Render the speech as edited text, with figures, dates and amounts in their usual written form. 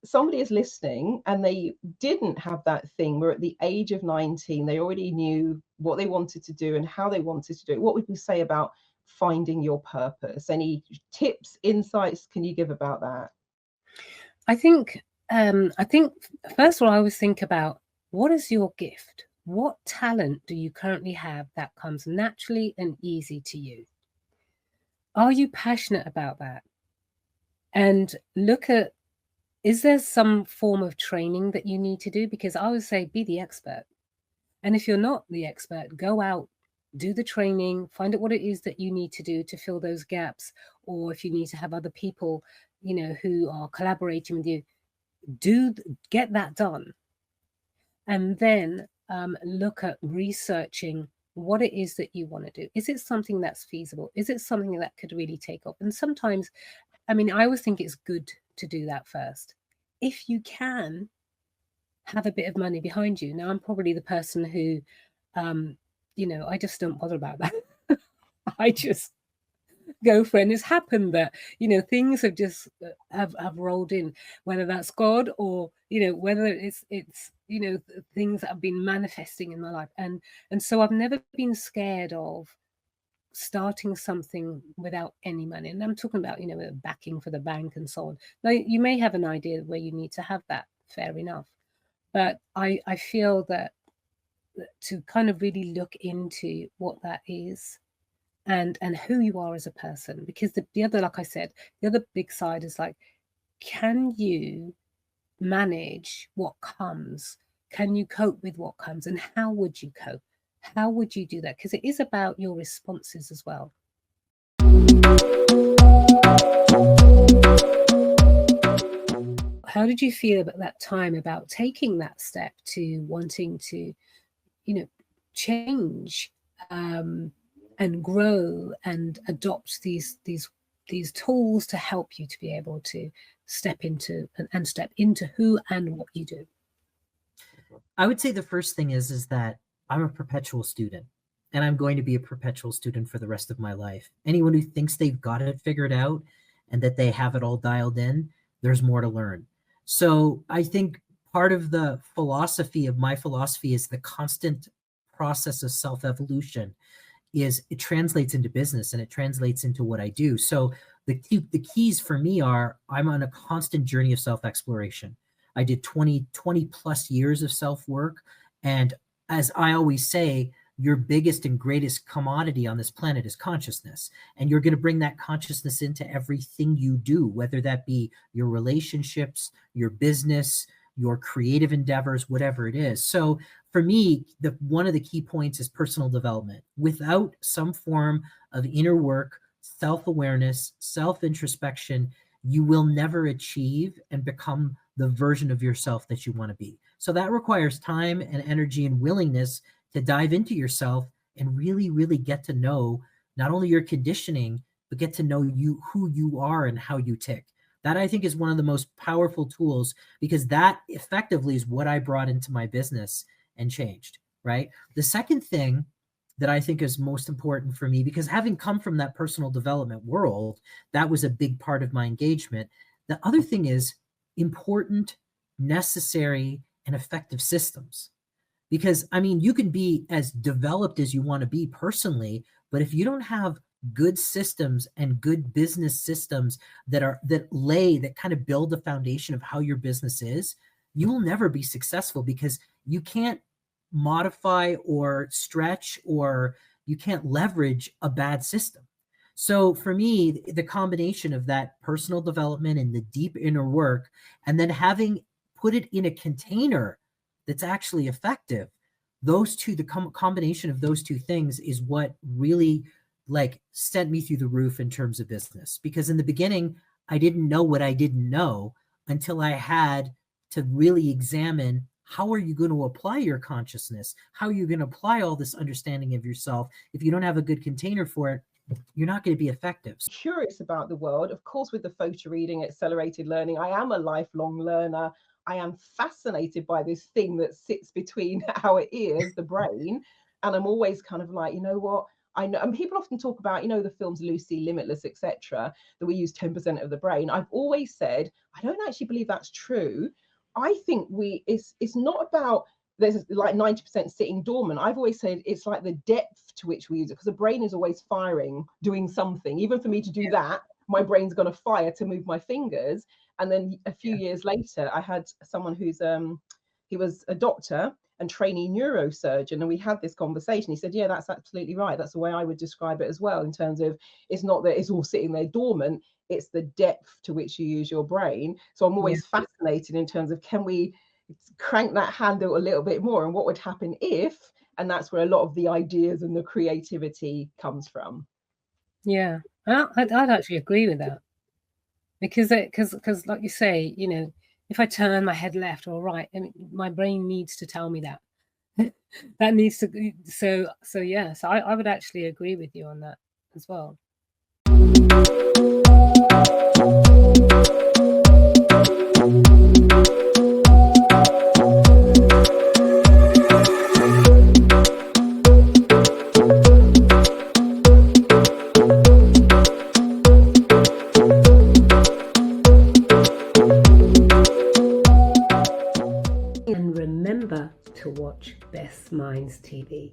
somebody is listening and they didn't have that thing where at the age of 19 they already knew what they wanted to do and how they wanted to do it, what would you say about finding your purpose? Any tips, insights can you give about that? I think I think first of all, I always think about what is your gift? What talent do you currently have that comes naturally and easy to you? Are you passionate about that? And look at, is there some form of training that you need to do? Because I would say be the expert. And if you're not the expert, go out, do the training, find out what it is that you need to do to fill those gaps. Or if you need to have other people, who are collaborating with you, do get that done. And then look at researching what it is that you want to do. Is it something that's feasible? Is it something that could really take off? And sometimes, I mean, I always think it's good to do that first. If you can have a bit of money behind you. Now, I'm probably the person who, I just don't bother about that. I just go for it. And it's happened that, things have just have rolled in, whether that's God or, whether it's, things that have been manifesting in my life. And so I've never been scared of starting something without any money. And I'm talking about, backing for the bank and so on. Now, you may have an idea where you need to have that, fair enough. But I feel that to kind of really look into what that is and who you are as a person, because the other, like I said, the other big side is like, can you manage what comes? Can you cope with what comes? And how would you cope? How would you do that? Because it is about your responses as well. How did you feel about that time, about taking that step to wanting to, you know, change, and grow and adopt these tools to help you to be able to step into and step into who and what you do? I would say the first thing is that I'm a perpetual student, and I'm going to be a perpetual student for the rest of my life. Anyone who thinks they've got it figured out and that they have it all dialed in, there's more to learn. So I think part of the philosophy of my philosophy is the constant process of self-evolution. Is it translates into business and it translates into what I do. So the keys for me are, I'm on a constant journey of self-exploration. I did 20 plus years of self-work. And as I always say, your biggest and greatest commodity on this planet is consciousness. And you're going to bring that consciousness into everything you do, whether that be your relationships, your business, your creative endeavors, whatever it is. So for me, one of the key points is personal development. Without some form of inner work, self-awareness, self-introspection, you will never achieve and become the version of yourself that you want to be. So that requires time and energy and willingness to dive into yourself and really, really get to know not only your conditioning, but get to know you, who you are and how you tick. That I think is one of the most powerful tools, because that effectively is what I brought into my business and changed, right? The second thing that I think is most important for me, because having come from that personal development world, that was a big part of my engagement. The other thing is important, necessary, and effective systems. Because, I mean, you can be as developed as you want to be personally, but if you don't have good systems and good business systems that kind of build the foundation of how your business is, you will never be successful, because you can't modify or stretch, or you can't leverage a bad system. So for me, the combination of that personal development and the deep inner work, and then having put it in a container that's actually effective, those two, the combination of those two things is what really like sent me through the roof in terms of business. Because in the beginning, I didn't know what I didn't know until I had to really examine, how are you going to apply your consciousness? How are you going to apply all this understanding of yourself? If you don't have a good container for it, you're not going to be effective. Curious about the world, of course, with the photo reading, accelerated learning. I am a lifelong learner. I am fascinated by this thing that sits between our ears, the brain. And I'm always kind of like, you know what? I know, and people often talk about, you know, the films Lucy, Limitless, etc., that we use 10% of the brain. I've always said I don't actually believe that's true. I think it's not about there's like 90% sitting dormant. I've always said it's like the depth to which we use it, because the brain is always firing, doing something. Even for me to do that, my brain's going to fire to move my fingers. And then a few years later, I had someone who's he was a doctor and trainee neurosurgeon, and we had this conversation. He said, yeah, that's absolutely right. That's the way I would describe it as well, in terms of it's not that it's all sitting there dormant, it's the depth to which you use your brain. So I'm always fascinated in terms of, can we crank that handle a little bit more, and what would happen if? And that's where a lot of the ideas and the creativity comes from. Yeah, I'd actually agree with that, because like you say, you know, if I turn my head left or right, I mean, my brain needs to tell me that. That needs to. So yeah. So I would actually agree with you on that as well. And remember to watch Best Minds TV.